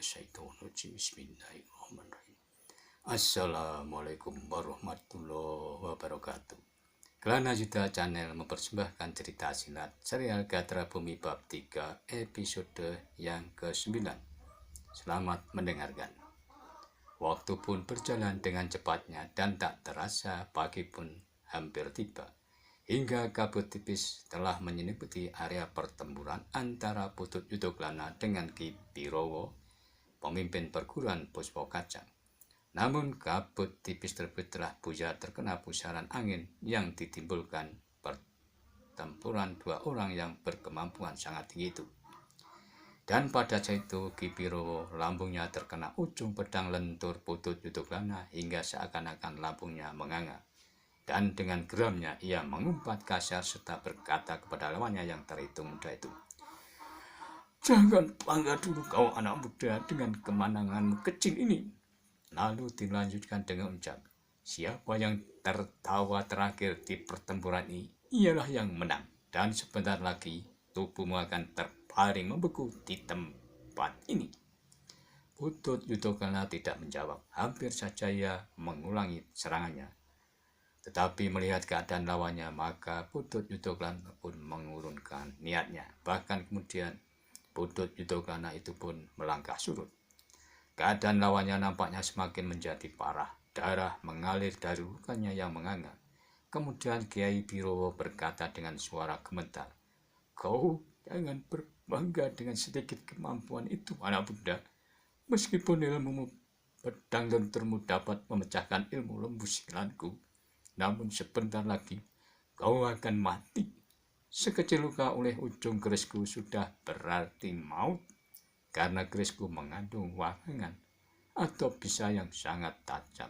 minasyaitonirrajim. Bismillahirrahmanirrahim. Assalamualaikum warahmatullahi wabarakatuh. Kelana Yuda Channel mempersembahkan cerita silat serial Gatra Bumi bab 3 episode yang ke-9. Selamat mendengarkan. Waktu pun berjalan dengan cepatnya dan tak terasa pagi pun hampir tiba. Hingga kabut tipis telah menyelimuti area pertempuran antara Putut Yudoklana dengan Ki Birowo, pemimpin perguruan Puspa Kajang. Namun kabut tipis tersebut telah buyar terkena pusaran angin yang ditimbulkan pertempuran dua orang yang berkemampuan sangat tinggi itu. Dan pada saat itu Ki Birowo lambungnya terkena ujung pedang lentur Putut Yudoklana hingga seakan-akan lambungnya menganga. Dan dengan geramnya ia mengumpat kasar serta berkata kepada lawannya yang terhitung muda itu, "Jangan bangga dulu kau anak muda dengan kemenanganmu kecil ini." Lalu dilanjutkan dengan ucap, "Siapa yang tertawa terakhir di pertempuran ini, ialah yang menang. Dan sebentar lagi tubuhmu akan terbaring membeku di tempat ini." Putut Yudoklana tidak menjawab. Hampir saja ia mengulangi serangannya. Tetapi melihat keadaan lawannya, maka Putut Yudoklana pun mengurungkan niatnya. Bahkan kemudian Putut Yudoklana itu pun melangkah surut. Keadaan lawannya nampaknya semakin menjadi parah. Darah mengalir dari lukanya yang menganga. Kemudian Kiai Birowo berkata dengan suara gemetar, "Kau jangan berbangga dengan sedikit kemampuan itu, anak muda. Meskipun ilmumu pedang lenturmu dapat memecahkan ilmu lembu silatku, namun sebentar lagi kau akan mati. Sekecil luka oleh ujung kerisku sudah berarti maut, karena kerisku mengandung wahangan atau bisa yang sangat tajam."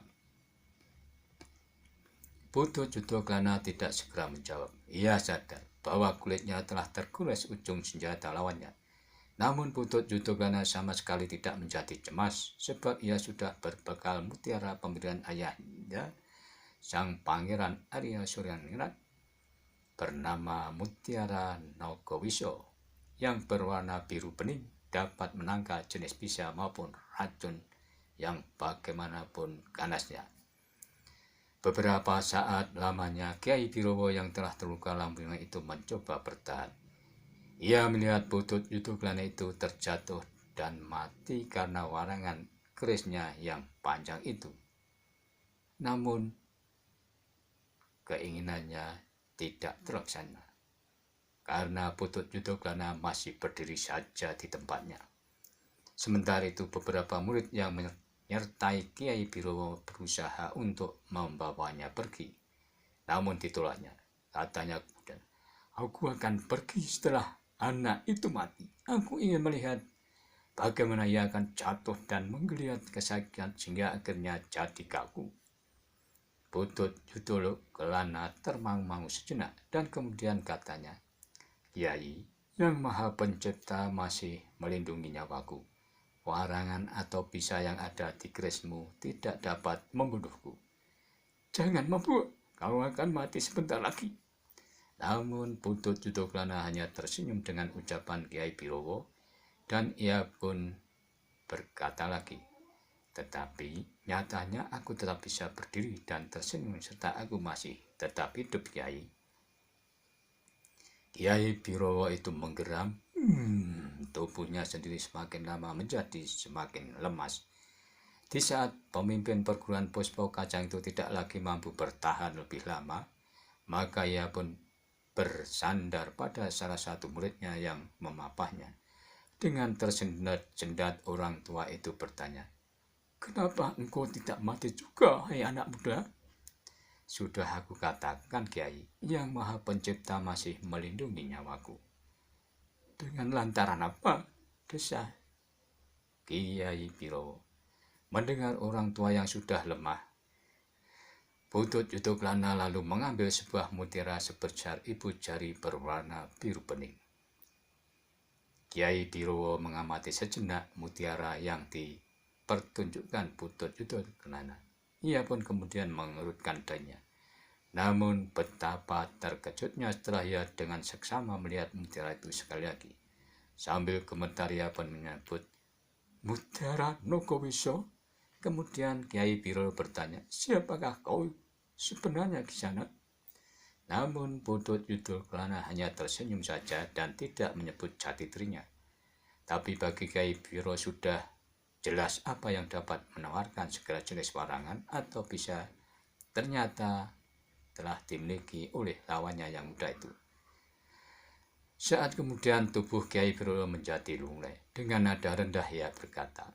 Putut Yudoklana tidak segera menjawab. Ia sadar bahwa kulitnya telah tergores ujung senjata lawannya. Namun Putut Yudoklana sama sekali tidak menjadi cemas, sebab ia sudah berbekal mutiara pemberian ayahnya, Sang Pangeran Arya Suryaningrat, bernama Mutiara Nogowiso, yang berwarna biru bening, dapat menangkal jenis bisa maupun racun yang bagaimanapun ganasnya. Beberapa saat lamanya Kiai Birowo yang telah terluka lambungnya itu mencoba bertahan. Ia melihat Putut Yudoklana itu terjatuh dan mati karena warangan kerisnya yang panjang itu. Namun keinginannya tidak terlaksana, karena Putut Yudoklana masih berdiri saja di tempatnya. Sementara itu beberapa murid yang menyertai Kiai Birowo berusaha untuk membawanya pergi. Namun ditolaknya. Katanya kemudian, "Aku akan pergi setelah anak itu mati. Aku ingin melihat bagaimana ia akan jatuh dan menggeliat kesakitan sehingga akhirnya jadi kaku." Putut Yudoklana termangu-mangu sejenak dan kemudian katanya, "Kiai, Yang Maha Pencipta masih melindungi nyawaku. Warangan atau bisa yang ada di kerismu tidak dapat membunuhku. Jangan membunuh, kau akan mati sebentar lagi." Namun Putut Yudoklana hanya tersenyum dengan ucapan Kiai Birowo, dan ia pun berkata lagi, "Tetapi nyatanya aku tetap bisa berdiri dan tersenyum serta aku masih tetap hidup, Kiai." Kiai Birowo itu menggeram. Tubuhnya sendiri semakin lama menjadi semakin lemas. Di saat pemimpin perguruan Puspa Kajang itu tidak lagi mampu bertahan lebih lama, maka ia pun bersandar pada salah satu muridnya yang memapahnya. Dengan tersendat-sendat orang tua itu bertanya, "Kenapa engkau tidak mati juga, hai anak muda?" "Sudah aku katakan, Kiai, Yang Maha Pencipta masih melindungi nyawaku." "Dengan lantaran apa?" desah Kiai Birowo. Mendengar orang tua yang sudah lemah, Putut Yudoklana lalu mengambil sebuah mutiara sebesar ibu jari berwarna biru bening. Kiai Birowo mengamati sejenak mutiara yang dipertunjukkan Putut Yudoklana. Ia pun kemudian mengerutkan dahinya. Namun betapa terkejutnya setelah ia dengan seksama melihat mutiara itu sekali lagi. Sambil gemetar ia pun menyebut, Mutiara Nogowiso. Kemudian Kiai Biro bertanya, siapakah kau sebenarnya di sana? Namun Putut Yudho Kelana hanya tersenyum saja dan tidak menyebut jati dirinya. Tapi bagi Kiai Biro sudah jelas apa yang dapat menawarkan segala jenis warangan atau bisa ternyata telah dimiliki oleh lawannya yang muda itu. Saat kemudian tubuh Kiai Biro menjadi lunglai. Dengan nada rendah ia berkata,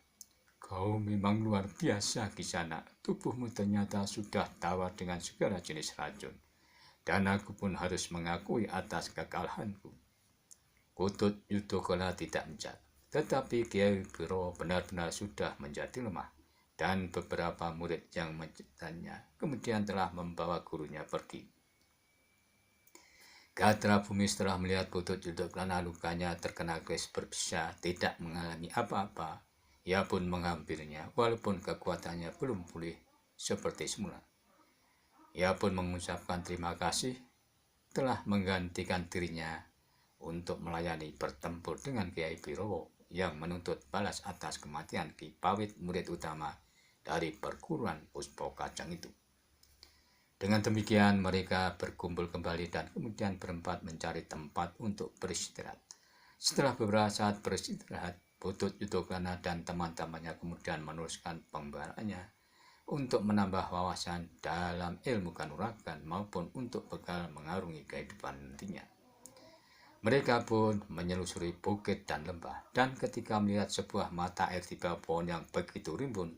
kau memang luar biasa Kisana. Tubuhmu ternyata sudah tawar dengan segala jenis racun. Dan aku pun harus mengakui atas kekalahanku. Putut Yudhokala tidak menjawab. Tetapi Kiai Biro benar-benar sudah menjadi lemah. Dan beberapa murid yang mencintainya kemudian telah membawa gurunya pergi. Gatra Bumi setelah melihat Putut Yudhokala lukanya terkena keris berbisa tidak mengalami apa-apa. Ia pun menghampirinya walaupun kekuatannya belum pulih seperti semula. Ia pun mengucapkan terima kasih telah menggantikan dirinya untuk melayani bertempur dengan Kiai Biro yang menuntut balas atas kematian Ki Pawit, murid utama dari perguruan Puspa Kajang itu. Dengan demikian mereka berkumpul kembali dan kemudian berempat mencari tempat untuk beristirahat. Setelah beberapa saat beristirahat, Putut Yudhokala dan teman-temannya kemudian meneruskan pembalaannya untuk menambah wawasan dalam ilmu kanuragan maupun untuk bekal mengarungi kehidupan nantinya. Mereka pun menyelusuri bukit dan lembah, dan ketika melihat sebuah mata air di bawah pohon yang begitu rimbun,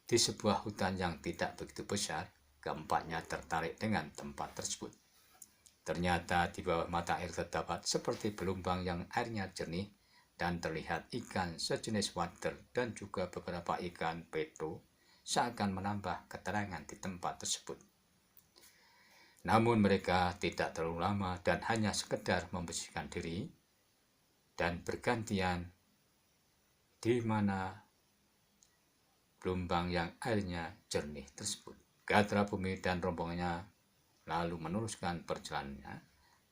di sebuah hutan yang tidak begitu besar, keempatnya tertarik dengan tempat tersebut. Ternyata di bawah mata air terdapat seperti gelombang yang airnya jernih dan terlihat ikan sejenis wader dan juga beberapa ikan peto seakan menambah keterangan di tempat tersebut. Namun mereka tidak terlalu lama dan hanya sekedar membersihkan diri dan bergantian di mana gelombang yang airnya jernih tersebut. Gatra Bumi dan rombongannya lalu meneruskan perjalanannya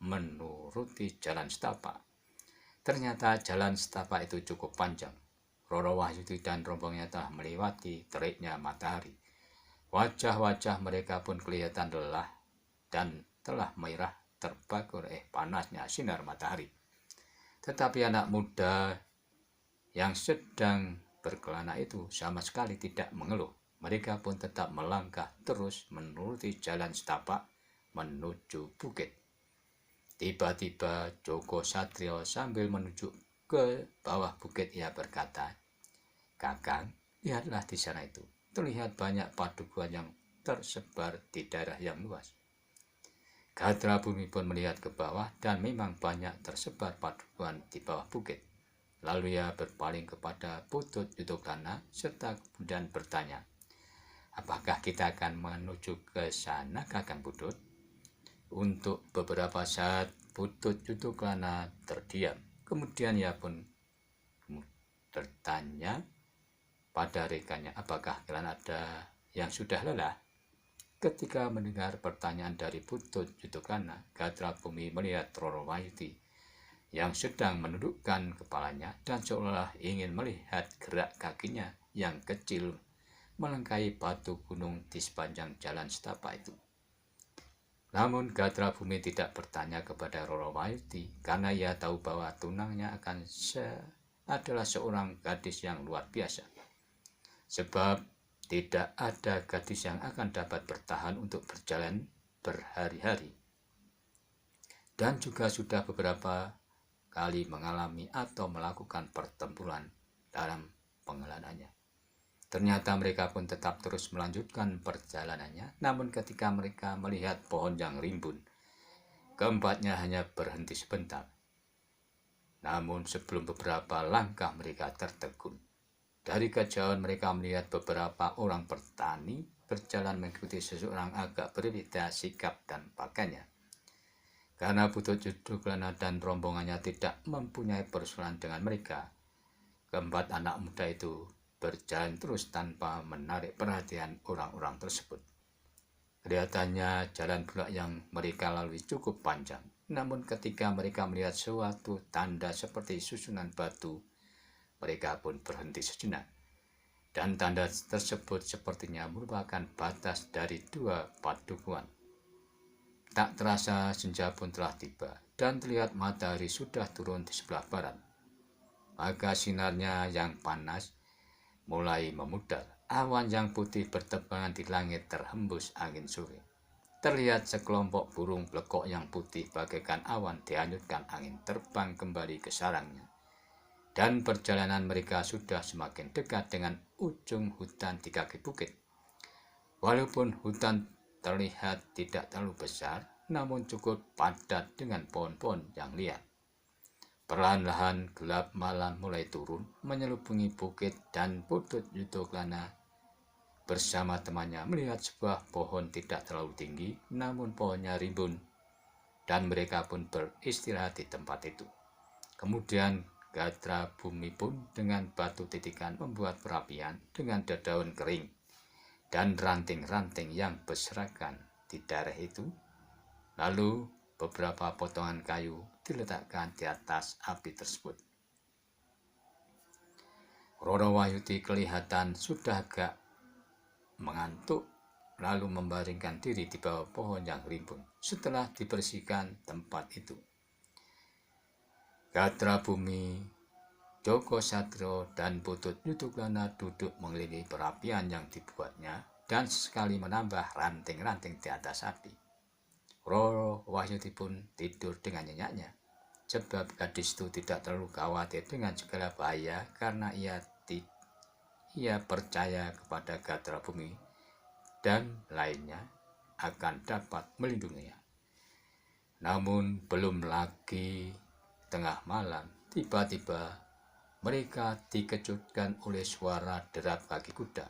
menuruti jalan setapak. Ternyata jalan setapak itu cukup panjang. Roro Wahyudi dan rombongannya telah melewati teriknya matahari. Wajah-wajah mereka pun kelihatan lelah dan telah merah terbakar panasnya sinar matahari. Tetapi anak muda yang sedang berkelana itu sama sekali tidak mengeluh. Mereka pun tetap melangkah terus menuruti jalan setapak menuju bukit. Tiba-tiba Joko Satrio sambil menuju ke bawah bukit ia berkata, Kakang, lihatlah di sana itu. Terlihat banyak padukuhan yang tersebar di daerah yang luas. Gatra Bumi pun melihat ke bawah dan memang banyak tersebar padukuhan di bawah bukit. Lalu ia berpaling kepada Putut Yudhokala serta kemudian bertanya, apakah kita akan menuju ke sana, Kakang Putut? Untuk beberapa saat Putut Yudhokala terdiam. Kemudian ia pun bertanya pada rekannya, apakah kalian ada yang sudah lelah? Ketika mendengar pertanyaan dari Putut Yudhokala, Gatra Bumi melihat Roro Wahyudi yang sedang menundukkan kepalanya dan seolah ingin melihat gerak kakinya yang kecil melangkahi batu gunung di sepanjang jalan setapak itu. Namun Gatra Bumi tidak bertanya kepada Roro Wahyudi karena ia tahu bahwa tunangnya adalah seorang gadis yang luar biasa. Sebab tidak ada gadis yang akan dapat bertahan untuk berjalan berhari-hari. Dan juga sudah beberapa kali mengalami atau melakukan pertempuran dalam pengelanannya. Ternyata mereka pun tetap terus melanjutkan perjalanannya, namun ketika mereka melihat pohon yang rimbun, keempatnya hanya berhenti sebentar. Namun sebelum beberapa langkah mereka tertegun. Dari kejauhan mereka melihat beberapa orang petani berjalan mengikuti seseorang agak berbeda sikap dan pakaiannya. Karena Putut Yudhokala dan rombongannya tidak mempunyai persoalan dengan mereka, keempat anak muda itu berjalan terus tanpa menarik perhatian orang-orang tersebut. Kelihatannya jalan bulak yang mereka lalui cukup panjang, namun ketika mereka melihat suatu tanda seperti susunan batu, mereka pun berhenti sejenak. Dan tanda tersebut sepertinya merupakan batas dari dua padukuan. Tak terasa senja pun telah tiba, dan terlihat matahari sudah turun di sebelah barat. Maka sinarnya yang panas mulai memudar. Awan yang putih bertebaran di langit terhembus angin sore. Terlihat sekelompok burung blekok yang putih bagaikan awan dihanyutkan angin terbang kembali ke sarangnya. Dan perjalanan mereka sudah semakin dekat dengan ujung hutan di kaki bukit. Walaupun hutan terlihat tidak terlalu besar, namun cukup padat dengan pohon-pohon yang liar. Perlahan-lahan gelap malam mulai turun, menyelubungi bukit, dan Putut Yudoklana bersama temannya melihat sebuah pohon tidak terlalu tinggi, namun pohonnya rimbun, dan mereka pun beristirahat di tempat itu. Kemudian Gatra Bumi pun dengan batu titikan membuat perapian dengan daun kering dan ranting-ranting yang berserakan di daerah itu. Lalu beberapa potongan kayu diletakkan di atas api tersebut. Roro Wahyudi kelihatan sudah agak mengantuk, lalu membaringkan diri di bawah pohon yang rimbun setelah dibersihkan tempat itu. Gatra Bumi, Joko Satrio, dan Putut Yudoklana duduk mengelilingi perapian yang dibuatnya dan sekali menambah ranting-ranting di atas api. Roro Wahyudi pun tidur dengan nyenyaknya, sebab gadis itu tidak terlalu khawatir dengan segala bahaya karena ia percaya kepada Gatra Bumi dan lainnya akan dapat melindunginya. Namun belum lagi tengah malam, tiba-tiba mereka dikejutkan oleh suara derap kaki kuda.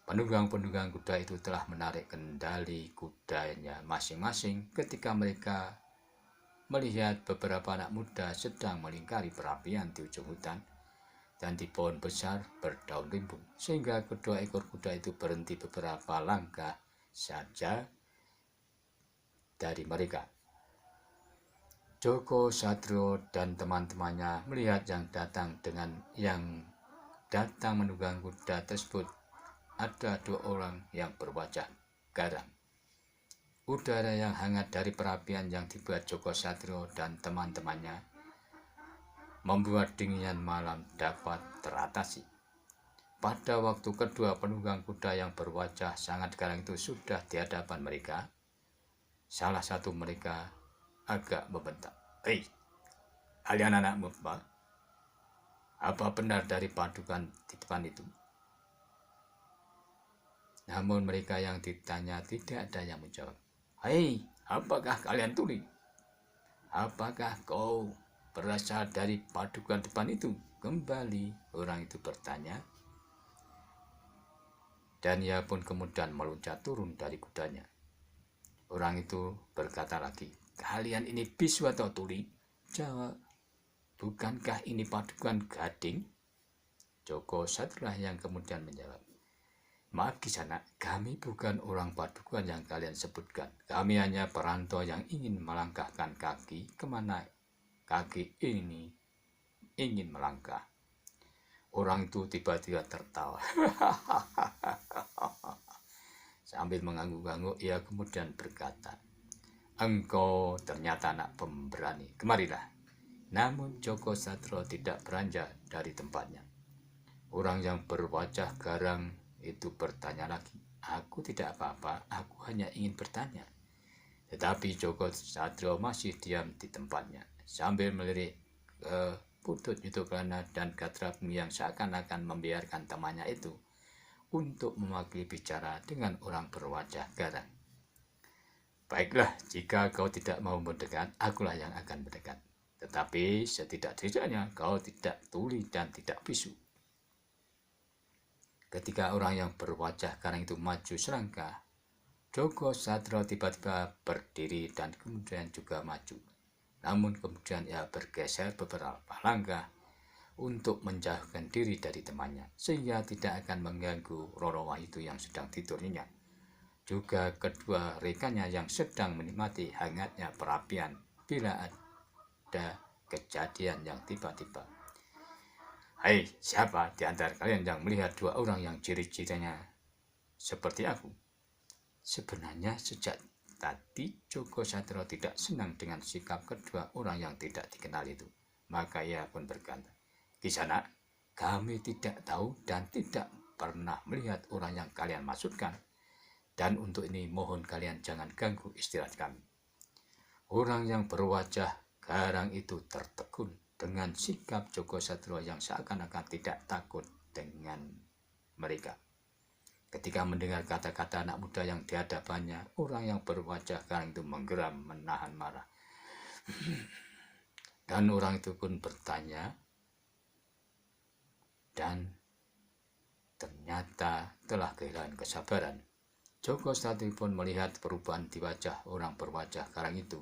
Penunggang-penunggang kuda itu telah menarik kendali kudanya masing-masing ketika mereka melihat beberapa anak muda sedang melingkari perapian di ujung hutan dan di pohon besar berdaun rimbun, sehingga kedua ekor kuda itu berhenti beberapa langkah saja dari mereka. Joko Satrio dan teman-temannya melihat yang datang menunggang kuda tersebut ada dua orang yang berwajah garang. Udara yang hangat dari perapian yang dibuat Joko Satrio dan teman-temannya membuat dinginnya malam dapat teratasi. Pada waktu kedua penunggang kuda yang berwajah sangat garang itu sudah di hadapan mereka, salah satu mereka agak membentak, "Hei, kalian anak muda, apa benar dari padukan di depan itu?" Namun mereka yang ditanya tidak ada yang menjawab. "Hei, apakah kalian tuli? Apakah kau berasal dari padukan depan itu?" Kembali orang itu bertanya. Dan ia pun kemudian meloncat turun dari kudanya. Orang itu berkata lagi, "Kalian ini bisu atau tuli?" Jawab, "Bukankah ini padukan Gading?" Joko Satrio yang kemudian menjawab, "Maaf Kisana, kami bukan orang padukan yang kalian sebutkan. Kami hanya perantau yang ingin melangkahkan kaki kemana kaki ini ingin melangkah." Orang itu tiba-tiba tertawa. Sambil mengangguk-angguk, ia kemudian berkata, "Engkau ternyata anak pemberani. Kemarilah." Namun Joko Satrio tidak beranjak dari tempatnya. Orang yang berwajah garang itu bertanya lagi, "Aku tidak apa-apa, aku hanya ingin bertanya." Tetapi Joko Satrio masih diam di tempatnya, sambil melirik ke Putut Yudoklana dan Gatra Bumi yang seakan-akan membiarkan temannya itu untuk mewakili bicara dengan orang berwajah garang. "Baiklah, jika kau tidak mau mendekat, akulah yang akan mendekat. Tetapi setidak-tidaknya kau tidak tuli dan tidak bisu." Ketika orang yang berwajah garang itu maju selangkah, Joko Satrio tiba-tiba berdiri dan kemudian juga maju. Namun kemudian ia bergeser beberapa langkah untuk menjauhkan diri dari temannya, sehingga tidak akan mengganggu Roro Wahyudi yang sedang tidur nyenyak, juga kedua rekannya yang sedang menikmati hangatnya perapian bila ada kejadian yang tiba-tiba. Hai, siapa di antara kalian yang melihat dua orang yang ciri-cirinya seperti aku? Sebenarnya sejak tadi Joko Satrio tidak senang dengan sikap kedua orang yang tidak dikenal itu. Maka ia pun berkata, "Di sana, kami tidak tahu dan tidak pernah melihat orang yang kalian maksudkan. Dan untuk ini mohon kalian jangan ganggu istirahat kami." Orang yang berwajah garang itu tertegun dengan sikap Joko Satrio yang seakan-akan tidak takut dengan mereka. Ketika mendengar kata-kata anak muda yang di hadapannya, orang yang berwajah garang itu menggeram menahan marah. Dan orang itu pun bertanya, dan ternyata telah kehilangan kesabaran. Joko Satrio pun melihat perubahan di wajah orang berwajah garang itu.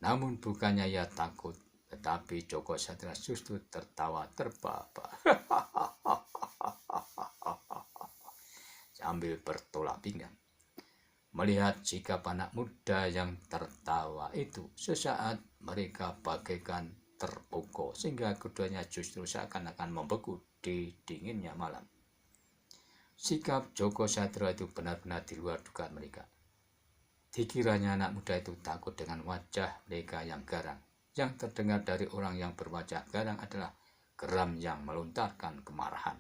Namun bukannya ia takut, tetapi Joko Satrio justru tertawa terbahak-bahak sambil bertolak pinggang. Melihat sikap anak muda yang tertawa itu, sesaat mereka bagaikan terpukul sehingga keduanya justru seakan-akan membeku di dinginnya malam. Sikap Joko Satrio itu benar-benar di luar dugaan mereka. Dikiranya anak muda itu takut dengan wajah mereka yang garang. Yang terdengar dari orang yang berwajah garang adalah geram yang melontarkan kemarahan.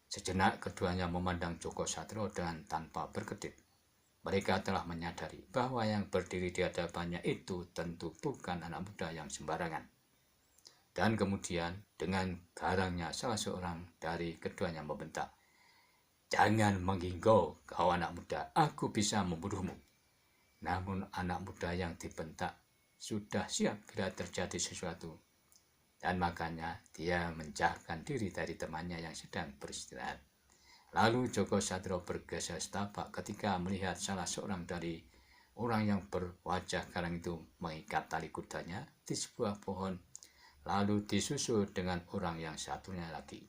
Sejenak keduanya memandang Joko Satrio dengan tanpa berkedip. Mereka telah menyadari bahwa yang berdiri di hadapannya itu tentu bukan anak muda yang sembarangan. Dan kemudian dengan garangnya salah seorang dari keduanya membentak, "Jangan mengginggo kau anak muda, aku bisa membunuhmu." Namun anak muda yang dibentak sudah siap bila terjadi sesuatu. Dan makanya dia menjauhkan diri dari temannya yang sedang beristirahat. Lalu Joko Satrio bergeser setapak ketika melihat salah seorang dari orang yang berwajah garang itu mengikat tali kudanya di sebuah pohon, lalu disusul dengan orang yang satunya lagi.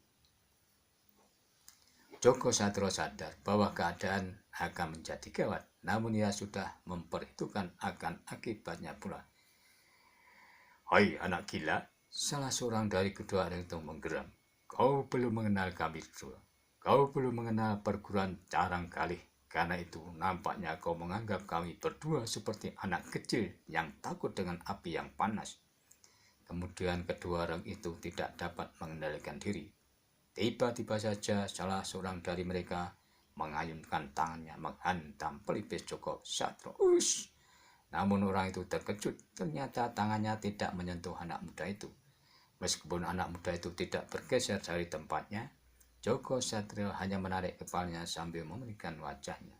Joko Satrio sadar bahwa keadaan akan menjadi gawat, namun ia sudah memperhitungkan akan akibatnya pula. "Hai anak gila," salah seorang dari kedua orang itu menggeram. "Kau belum mengenal kami berdua. Kau belum mengenal perguruan Carang Galih. Karena itu nampaknya kau menganggap kami berdua seperti anak kecil yang takut dengan api yang panas." Kemudian kedua orang itu tidak dapat mengendalikan diri. Tiba-tiba saja salah seorang dari mereka mengayunkan tangannya menghantam pelipis Joko Satrio. Ush! Namun orang itu terkejut, ternyata tangannya tidak menyentuh anak muda itu. Meskipun anak muda itu tidak bergeser dari tempatnya, Joko Satrio hanya menarik kepalanya sambil memulihkan wajahnya.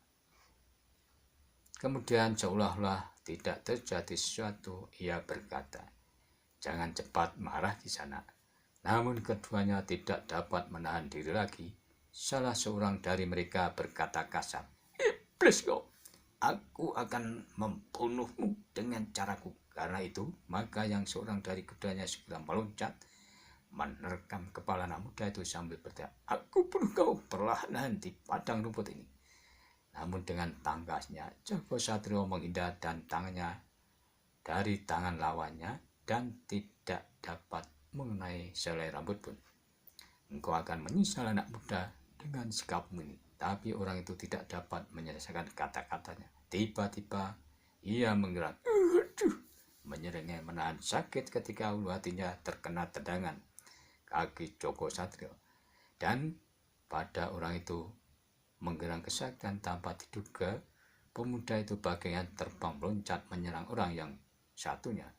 Kemudian seolah-olah tidak terjadi sesuatu, ia berkata, "Jangan cepat marah di sana." Namun keduanya tidak dapat menahan diri lagi. Salah seorang dari mereka berkata kasar, "Iblis kau! Aku akan membunuhmu dengan caraku." Karena itu, maka yang seorang dari keduanya segera meloncat, menerkam kepala anak muda itu sambil berteriak, "Aku bunuh kau perlahan di padang rumput ini." Namun dengan tangkasnya, Joko Satrio menghindar dan tangannya dari tangan lawannya dan tidak dapat mengenai selai rambut pun. "Engkau akan menyesal anak muda dengan sikapmu ini." Tapi orang itu tidak dapat menyelesaikan kata-katanya. Tiba-tiba ia menggerak, menyeringai menahan sakit ketika ulu hatinya terkena tendangan kaki Joko Satrio. Dan pada orang itu menggerang kesakitan tanpa diduga, pemuda itu bagian terbang meloncat menyerang orang yang satunya.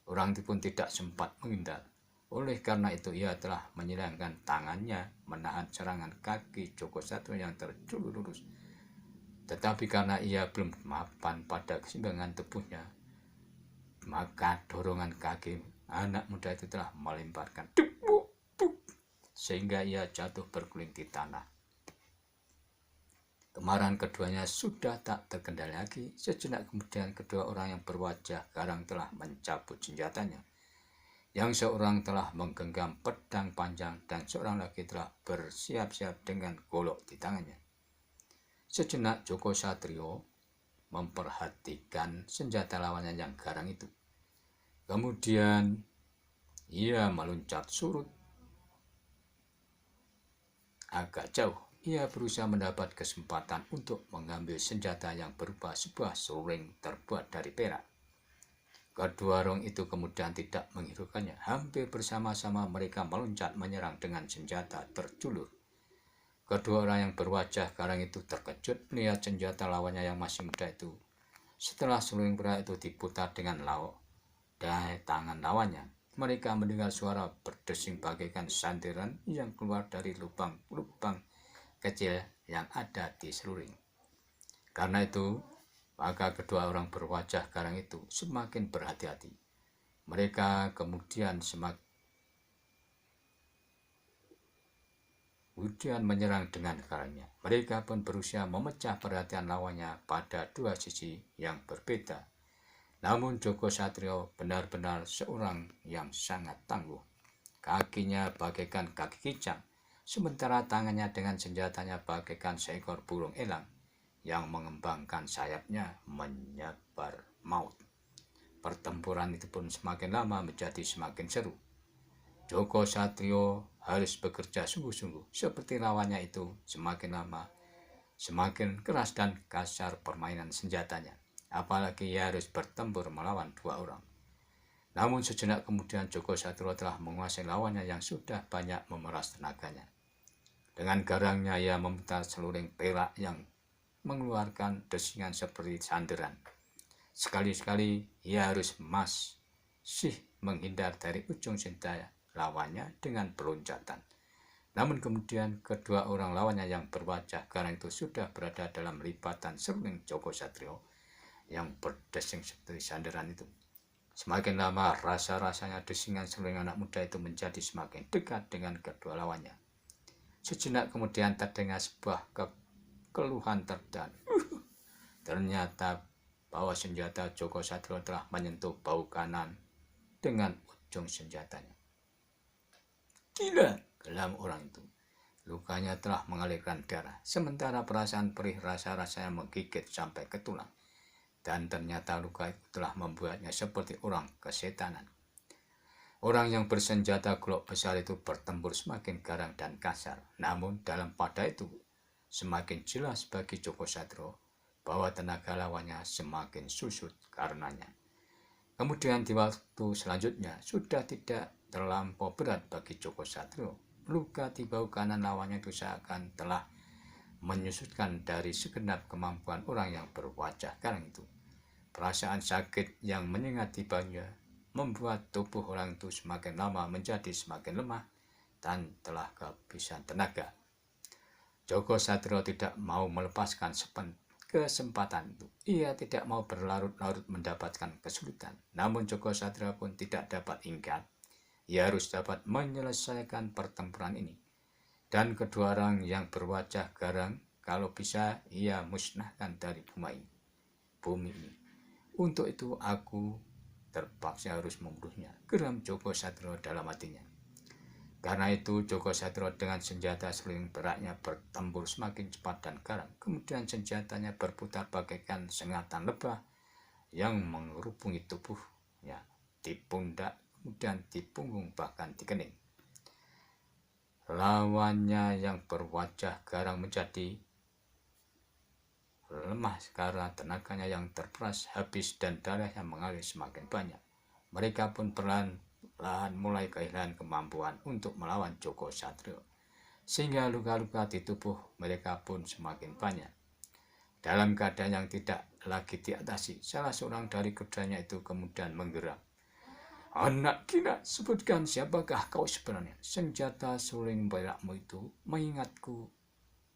Orang itu pun tidak sempat menghindar. Oleh karena itu ia telah menyilangkan tangannya menahan serangan kaki Joko Satrio yang terjulur lurus. Tetapi karena ia belum mapan pada keseimbangan tubuhnya, maka dorongan kaki anak muda itu telah melemparkan sehingga ia jatuh berguling di tanah. Kemarahan keduanya sudah tak terkendali lagi. Sejenak kemudian kedua orang yang berwajah garang telah mencabut senjatanya. Yang seorang telah menggenggam pedang panjang dan seorang lagi telah bersiap-siap dengan golok di tangannya. Sejenak Joko Satrio memperhatikan senjata lawannya yang garang itu. Kemudian ia meloncat surut agak jauh. Ia berusaha mendapat kesempatan untuk mengambil senjata yang berupa sebuah seruling terbuat dari perak. Kedua orang itu kemudian tidak menghiraukannya. Hampir bersama-sama mereka meloncat menyerang dengan senjata terjulur. Kedua orang yang berwajah garang itu terkejut melihat senjata lawannya yang masih muda itu. Setelah seruling perak itu diputar dengan lauk dari tangan lawannya, mereka mendengar suara berdesing bagaikan sandiran yang keluar dari lubang-lubang kecil yang ada di seluring. Karena itu, maka kedua orang berwajah garang itu semakin berhati-hati. Mereka kemudian menyerang dengan garangnya. Mereka pun berusaha memecah perhatian lawannya pada dua sisi yang berbeda. Namun Joko Satrio benar-benar seorang yang sangat tangguh. Kakinya bagaikan kaki kijang, sementara tangannya dengan senjatanya bagaikan seekor burung elang yang mengembangkan sayapnya menyebar maut. Pertempuran itu pun semakin lama menjadi semakin seru. Joko Satrio harus bekerja sungguh-sungguh seperti lawannya itu. Semakin lama semakin keras dan kasar permainan senjatanya. Apalagi ia harus bertempur melawan dua orang. Namun sejenak kemudian Joko Satrio telah menguasai lawannya yang sudah banyak memeras tenaganya. Dengan garangnya ia memutar seluring perak yang mengeluarkan desingan seperti sanderan. Sekali-sekali ia harus masih menghindar dari ujung senjata lawannya dengan peloncatan. Namun kemudian kedua orang lawannya yang berwajah garang itu sudah berada dalam lipatan seruling Joko Satrio yang berdesing seperti sandaran itu. Semakin lama rasa-rasanya desingan seruling anak muda itu menjadi semakin dekat dengan kedua lawannya. Sejenak kemudian terdengar sebuah keluhan terdan. Ternyata bahwa senjata Joko Satrio telah menyentuh bahu kanan dengan ujung senjatanya. Gila, gelam orang itu. Lukanya telah mengalirkan darah, sementara perasaan perih rasa-rasanya menggigit sampai ke tulang. Dan ternyata luka itu telah membuatnya seperti orang kesetanan. Orang yang bersenjata golok besar itu bertempur semakin garang dan kasar. Namun dalam pada itu semakin jelas bagi Joko Satrio bahwa tenaga lawannya semakin susut karenanya. Kemudian di waktu selanjutnya sudah tidak terlampau berat bagi Joko Satrio. Luka di bahu kanan lawannya itu seakan telah menyusutkan dari segenap kemampuan orang yang berwajah garang itu. Perasaan sakit yang menyengat di bahunya membuat tubuh orang itu semakin lama menjadi semakin lemah dan telah kehabisan tenaga. Joko Satrio tidak mau melepaskan kesempatan itu. Ia tidak mau berlarut-larut mendapatkan kesulitan. Namun Joko Satrio pun tidak dapat ingkar. Ia harus dapat menyelesaikan pertempuran ini. Dan kedua orang yang berwajah garang, kalau bisa ia musnahkan dari bumi ini. Untuk itu aku terpaksa harus membunuhnya, geram Joko Satrio dalam hatinya. Karena itu Joko Satrio dengan senjata seruling peraknya bertempur semakin cepat dan garang. Kemudian senjatanya berputar bagaikan sengatan lebah yang mengerubungi tubuhnya di pundak, kemudian di punggung, bahkan di kening. Lawannya yang berwajah garang menjadi lemah karena tenaganya yang terperas habis dan darah yang mengalir semakin banyak. Mereka pun perlahan mulai kehilangan kemampuan untuk melawan Joko Satrio, sehingga luka-luka di tubuh mereka pun semakin banyak. Dalam keadaan yang tidak lagi diatasi, salah seorang dari keduanya itu kemudian menggeram. Anak gila, sebutkan siapakah kau sebenarnya? Senjata seruling perakmu itu mengingatku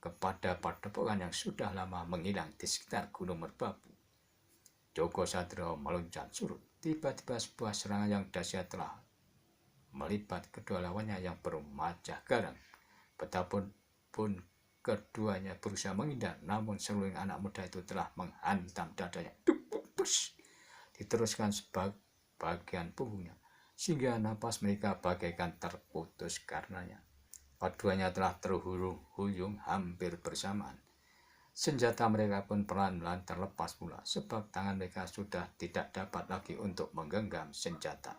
kepada padepokan yang sudah lama menghilang di sekitar Gunung Merbabu. Joko Satrio meloncat surut. Tiba-tiba sebuah serangan yang dahsyat telah melibat kedua lawannya yang berwajah garang. Betapapun keduanya berusaha menghindar, namun seruling anak muda itu telah menghantam dadanya. Diteruskan sebagian punggungnya, sehingga napas mereka bagaikan terputus karenanya. Keduanya telah terhuyung hampir bersamaan. Senjata mereka pun perlahan-lahan terlepas pula, sebab tangan mereka sudah tidak dapat lagi untuk menggenggam senjata.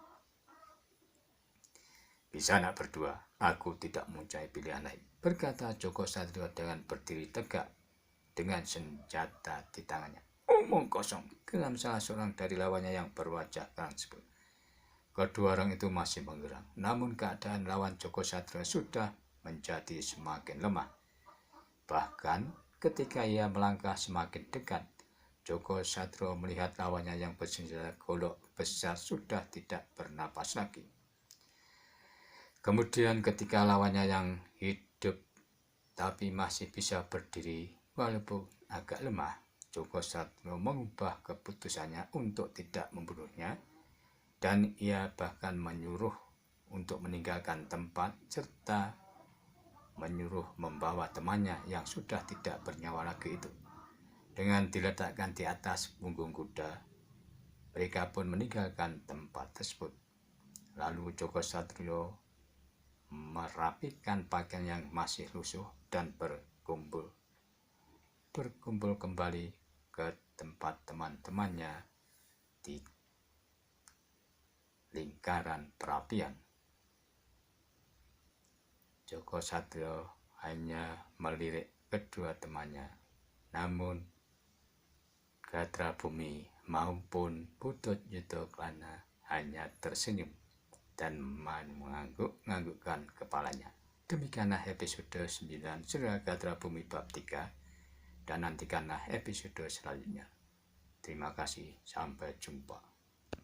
Bisa nak berdua, aku tidak mempunyai pilihan lain, berkata Joko Satrio dengan berdiri tegak dengan senjata di tangannya. Omong kosong, geram salah seorang dari lawannya yang berwajah tersebut. Kedua orang itu masih menggeram, namun keadaan lawan Joko Satrio sudah menjadi semakin lemah. Bahkan ketika ia melangkah semakin dekat, Joko Satrio melihat lawannya yang bersenjata golok besar sudah tidak bernapas lagi. Kemudian ketika lawannya yang hidup tapi masih bisa berdiri walaupun agak lemah, Joko Satrio mengubah keputusannya untuk tidak membunuhnya, dan ia bahkan menyuruh untuk meninggalkan tempat serta menyuruh membawa temannya yang sudah tidak bernyawa lagi itu. Dengan diletakkan di atas punggung kuda, mereka pun meninggalkan tempat tersebut. Lalu Joko Satrio merapikan pakaian yang masih lusuh dan berkumpul kembali ke tempat teman-temannya di lingkaran perapian. Joko Satrio hanya melirik kedua temannya, namun Gatra Bumi maupun Putut Yudoklana hanya tersenyum dan mengangguk-anggukkan kepalanya. Demikianlah episode 9 Serial Gatra Bumi bab 3, dan nantikanlah episode selanjutnya. Terima kasih, sampai jumpa.